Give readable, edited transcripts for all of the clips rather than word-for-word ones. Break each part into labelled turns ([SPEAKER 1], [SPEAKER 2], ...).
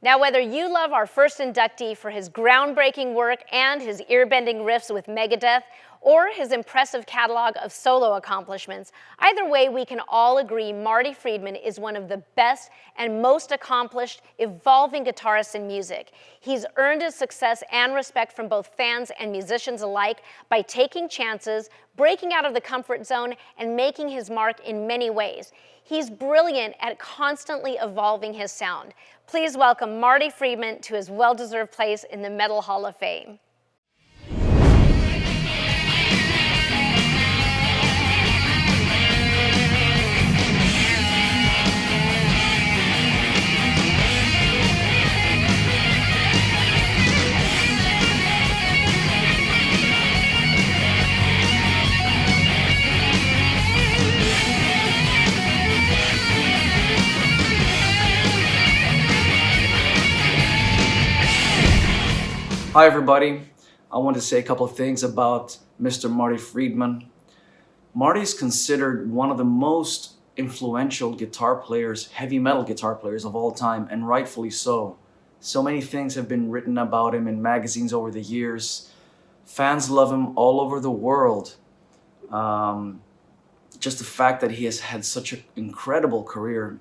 [SPEAKER 1] Now, whether you love our first inductee for his groundbreaking work and his ear-bending riffs with Megadeth, or his impressive catalog of solo accomplishments, either way, we can all agree Marty Friedman is one of the best and most accomplished, evolving guitarists in music. He's earned his success and respect from both fans and musicians alike by taking chances, breaking out of the comfort zone, and making his mark in many ways. He's brilliant at constantly evolving his sound. Please welcome Marty Friedman to his well-deserved place in the Metal Hall of Fame.
[SPEAKER 2] Hi everybody, I want to say a couple of things about Mr. Marty Friedman. Marty is considered one of the most influential guitar players, heavy metal guitar players of all time, and rightfully so. So many things have been written about him in magazines over the years. Fans love him all over the world. Just the fact that he has had such an incredible career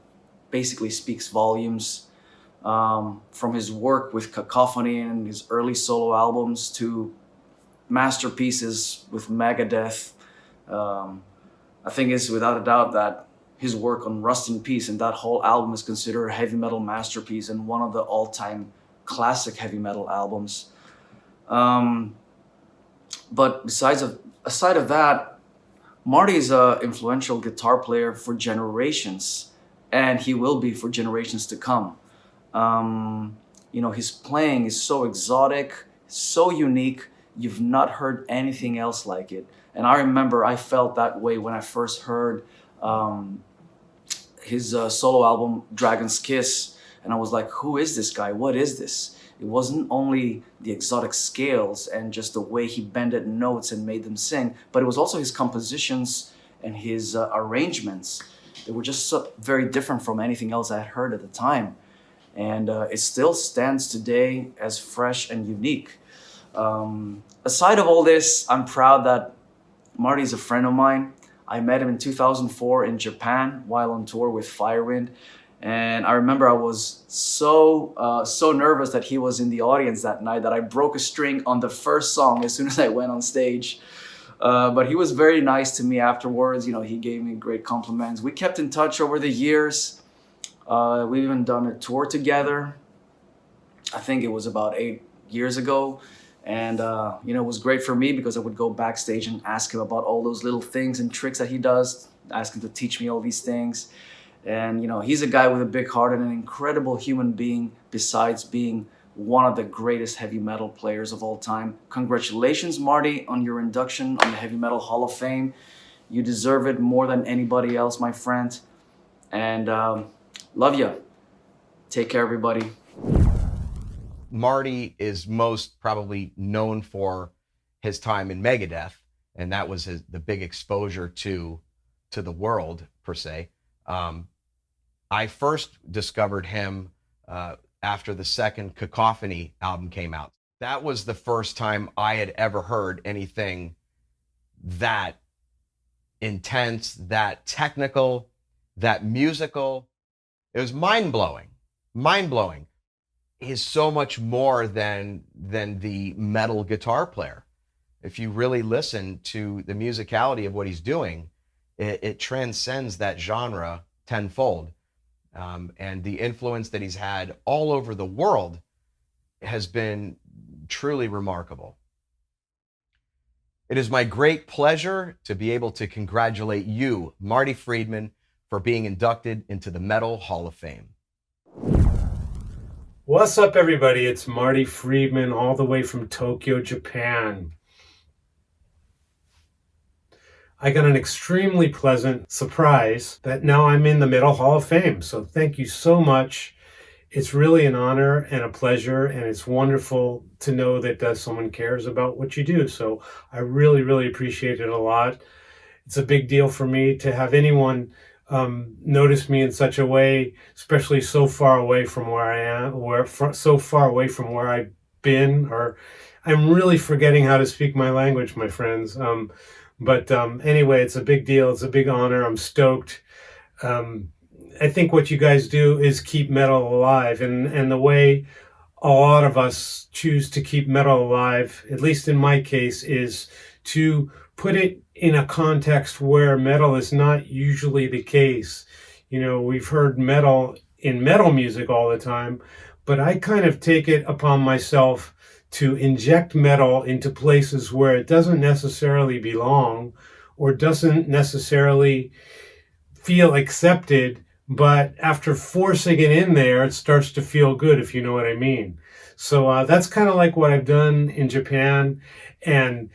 [SPEAKER 2] basically speaks volumes. From his work with Cacophony and his early solo albums to masterpieces with Megadeth. I think it's without a doubt that his work on Rust in Peace and that whole album is considered a heavy metal masterpiece and one of the all-time classic heavy metal albums. But aside of that, Marty is an influential guitar player for generations, and he will be for generations to come. His playing is so exotic, so unique. You've not heard anything else like it. And I remember I felt that way when I first heard his solo album, Dragon's Kiss. And I was like, who is this guy? What is this? It wasn't only the exotic scales and just the way he bended notes and made them sing, but it was also his compositions and his arrangements. They were just so very different from anything else I had heard at the time. And it still stands today as fresh and unique. Aside of all this, I'm proud that Marty's a friend of mine. I met him in 2004 in Japan while on tour with Firewind. And I remember I was so nervous that he was in the audience that night that I broke a string on the first song as soon as I went on stage. But he was very nice to me afterwards. He gave me great compliments. We kept in touch over the years. We've even done a tour together. I think it was about 8 years ago. And, it was great for me because I would go backstage and ask him about all those little things and tricks that he does, ask him to teach me all these things. And, he's a guy with a big heart and an incredible human being besides being one of the greatest heavy metal players of all time. Congratulations, Marty, on your induction on the Heavy Metal Hall of Fame. You deserve it more than anybody else, my friend. And, love you. Take care, everybody.
[SPEAKER 3] Marty is most probably known for his time in Megadeth, and that was the big exposure to the world, per se. I first discovered him after the second Cacophony album came out. That was the first time I had ever heard anything that intense, that technical, that musical. It was mind-blowing, mind-blowing. He's so much more than the metal guitar player. If you really listen to the musicality of what he's doing, it transcends that genre tenfold. And the influence that he's had all over the world has been truly remarkable. It is my great pleasure to be able to congratulate you, Marty Friedman, for being inducted into the Metal Hall of Fame.
[SPEAKER 4] What's up, everybody? It's Marty Friedman, all the way from Tokyo, Japan. I got an extremely pleasant surprise that now I'm in the Metal Hall of Fame. So thank you so much. It's really an honor and a pleasure, and it's wonderful to know that someone cares about what you do. So I really, really appreciate it a lot. It's a big deal for me to have anyone noticed me in such a way, especially so far away from where I am, so far away from where I've been, or I'm really forgetting how to speak my language, my friends. But anyway, it's a big deal. It's a big honor. I'm stoked. I think what you guys do is keep metal alive, and the way a lot of us choose to keep metal alive, at least in my case, is to put it in a context where metal is not usually the case. You know, we've heard metal in metal music all the time, but I kind of take it upon myself to inject metal into places where it doesn't necessarily belong or doesn't necessarily feel accepted, but after forcing it in there, it starts to feel good, if you know what I mean. So that's kind of like what I've done in Japan, and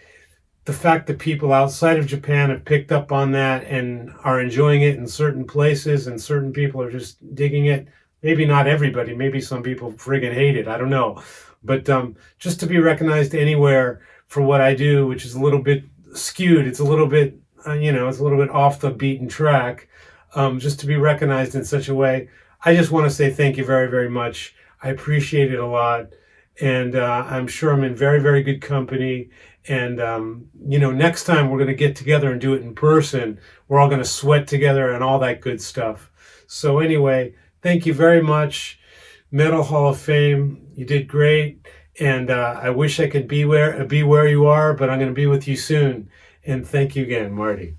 [SPEAKER 4] the fact that people outside of Japan have picked up on that and are enjoying it in certain places, and certain people are just digging it. Maybe not everybody, maybe some people friggin' hate it, I don't know. But just to be recognized anywhere for what I do, which is a little bit skewed, it's a little bit, it's a little bit off the beaten track, just to be recognized in such a way, I just want to say thank you very, very much. I appreciate it a lot. And I'm sure I'm in very, very good company. And, next time we're going to get together and do it in person. We're all going to sweat together and all that good stuff. So anyway, thank you very much. Metal Hall of Fame, you did great. And I wish I could be where you are, but I'm going to be with you soon. And thank you again, Marty.